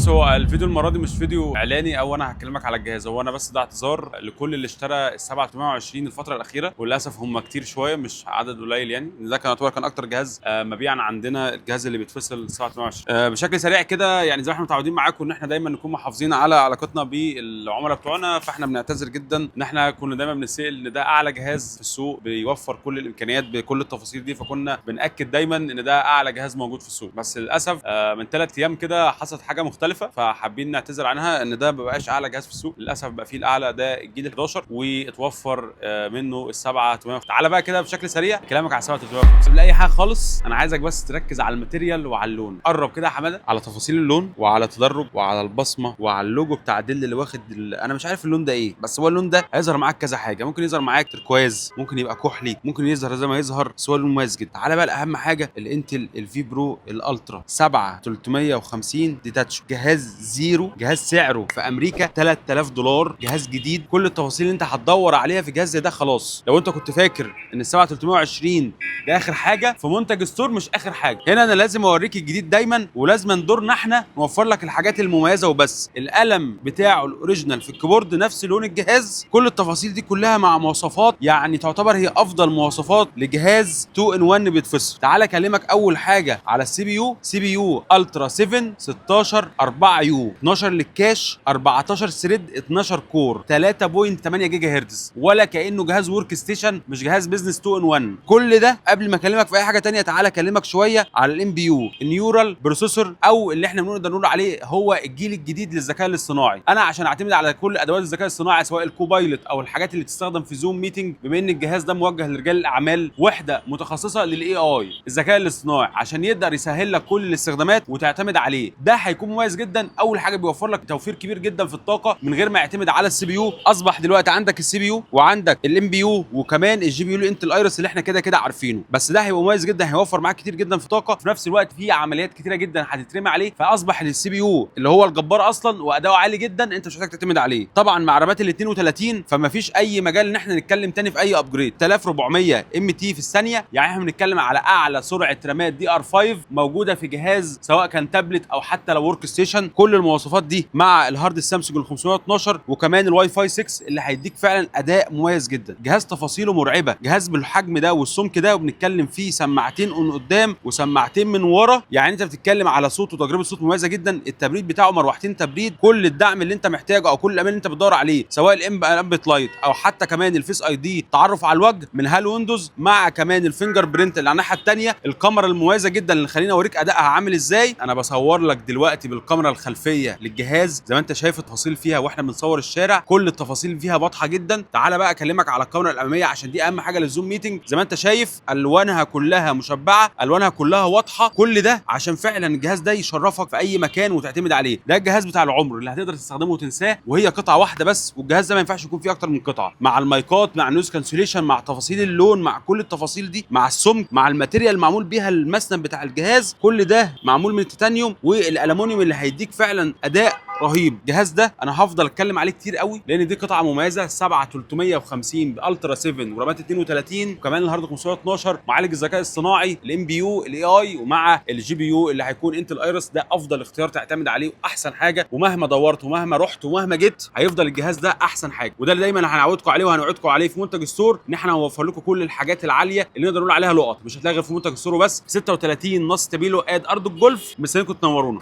بص، هو الفيديو المره دي مش فيديو اعلاني او انا هكلمك على الجهاز. هو انا بس ده اعتذار لكل اللي اشترى ال 7820 الفتره الاخيره، وللاسف هم كتير شويه مش عدد قليل، يعني ده كان اكتر جهاز مبيعا عندنا، الجهاز اللي بيتفصل 7820. بشكل سريع كده، يعني زي ما احنا متعودين معاكم ان احنا دايما نكون محافظين على علاقتنا بالعملاء بتوعنا، فاحنا بنعتذر جدا ان احنا كنا دايما بنسال ان ده اعلى جهاز في السوق بيوفر كل الامكانيات بكل التفاصيل دي، فكنا بناكد دايما ان ده اعلى جهاز موجود في السوق. بس للاسف من 3 ايام كده حصلت حاجه مختلفه، فحابين نعتذر عنها ان ده ما بقاش اعلى جهاز في السوق. للاسف بقى فيه الاعلى ده الجيل 11 واتوفر منه ال7 تعالى بقى كده بشكل سريع كلامك على 7 قبل اي حاجه خالص. انا عايزك بس تركز على الماتيريال وعلى اللون. قرب كده يا حماده على تفاصيل اللون وعلى تدرج وعلى البصمه وعلى اللوجو بتاع ديل اللي واخد انا مش عارف اللون ده ايه، بس هو اللون ده هيظهر معاك كذا حاجه. ممكن يظهر معاك تركواز، ممكن يبقى كحلي، ممكن يظهر زي ما يظهر، بس هو لون مميز جدا. تعالى بقى اهم حاجه، الانتل الفي برو الالترا 7350 ديتاتش، جهاز زيرو، جهاز سعره في امريكا $3000، جهاز جديد. كل التفاصيل اللي انت هتدور عليها في جهاز زي ده خلاص. لو انت كنت فاكر ان ال 7320 ده اخر حاجه في منتج ستور، مش اخر حاجه. هنا انا لازم اوريك الجديد دايما، ولازم دورنا احنا نوفر لك الحاجات المميزه وبس. القلم بتاعه الاوريجينال في الكيبورد نفس لون الجهاز، كل التفاصيل دي كلها مع مواصفات يعني تعتبر هي افضل مواصفات لجهاز 2 ان 1 بيتفصل. تعال اكلمك اول حاجه على السي بي يو. سي بي يو الترا 7 16 4 يو، 12 للكاش، 14 ثريد، 12 كور، 3.8 جيجا هرتز، ولا كانه جهاز ورك ستيشن، مش جهاز بزنس 2 ان 1. كل ده قبل ما اكلمك في اي حاجه تانية. تعالى اكلمك شويه على الام بي يو، النيورال بروسيسور، او اللي احنا بنقدر نقول عليه هو الجيل الجديد للذكاء الاصطناعي. انا عشان اعتمد على كل ادوات الذكاء الاصطناعي سواء الكوبايلوت او الحاجات اللي بتستخدم في زوم ميتنج، بما ان الجهاز ده موجه لرجال الاعمال، وحده متخصصه للاي اي الذكاء الاصطناعي عشان يقدر يسهل لك كل الاستخدامات وتعتمد عليه. ده هيكون مميز جدا. اول حاجه بيوفر لك توفير كبير جدا في الطاقه من غير ما يعتمد على السي بي يو. اصبح دلوقتي عندك السي بي يو وعندك الام بي يو وكمان الجي بي يو الانتل ايرس اللي احنا كده كده عارفينه، بس ده هيبقى مميز جدا، هيوفر معاك كتير جدا في طاقه. في نفس الوقت في عمليات كتيره جدا هتترمي عليه، فاصبح السي بي يو اللي هو الجبار اصلا واداؤه عالي جدا انت مش محتاج تعتمد عليه. طبعا مع رامات ال 32 فما فيش اي مجال ان احنا نتكلم تاني في اي ابجريد. 3400 ام تي في الثانيه، يعني احنا بنتكلم على اعلى سرعه رامات دي ار 5 موجوده في جهاز سواء كان تابلت او حتى لو ورك ستيشن. كل المواصفات دي مع الهارد السامسونج ال 512 وكمان الواي فاي 6 اللي هيديك فعلا اداء مميز جدا. جهاز تفاصيله مرعبه، جهاز بالحجم ده والسمك ده، وبنتكلم فيه سماعتين من قدام وسماعتين من ورا، يعني انت بتتكلم على صوت وتجربه صوت مميزه جدا. التبريد بتاعه مروحتين تبريد، كل الدعم اللي انت محتاجه او كل الامان اللي انت بتدور عليه سواء الامبت لايت او حتى كمان الفيس اي دي تعرف على الوجه من هال ويندوز، مع كمان الفينجر برينت اللي على الناحيه الثانيه، الكاميرا المميزه جدا اللي خليني اوريك ادائها عامل ازاي. انا بصور لك دلوقتي بالكاميرا الخلفيه للجهاز زي ما انت شايف التفاصيل فيها واحنا بنصور الشارع، كل التفاصيل فيها واضحه جدا. تعالى بقى اكلمك على الكاميرا الاماميه عشان دي اهم حاجه للزوم ميتنج. زي ما انت شايف الوانها كلها مشبعه، الوانها كلها واضحه، كل ده عشان فعلا الجهاز ده يشرفك في اي مكان وتعتمد عليه. ده الجهاز بتاع العمر اللي هتقدر تستخدمه وتنساه، وهي قطعه واحده بس، والجهاز ده ما ينفعش يكون فيه اكتر من قطعه، مع المايكات، مع النويز كانسوليشن، مع تفاصيل اللون، مع كل التفاصيل دي، مع السمك، مع الماتيريال معمول بيها المسند بتاع الجهاز، كل ده معمول من التيتانيوم والالومنيوم اللي هيديك فعلا اداء رهيب. الجهاز ده انا هفضل اتكلم عليه كتير قوي لان دي قطعه مميزه. 7350 بالترا 7 ورامات 32 وكمان الهارد 512، معالج الذكاء الصناعي الام بي يو الاي اي، ومع الجي بي يو اللي هيكون انتل ايرس. ده افضل اختيار تعتمد عليه واحسن حاجه، ومهما دورت ومهما رحت ومهما جيت هيفضل الجهاز ده احسن حاجه. وده اللي دايما هنعودكم عليه وهنوعدكم عليه في منتج ستور، ان احنا هنوفر لكم كل الحاجات العاليه اللي نقدر نقول عليها لقط مش هتلاقي غير في منتج ستور وبس. 36 نص تابيلو اد ارض الجولف، مستنيكم تنورونا.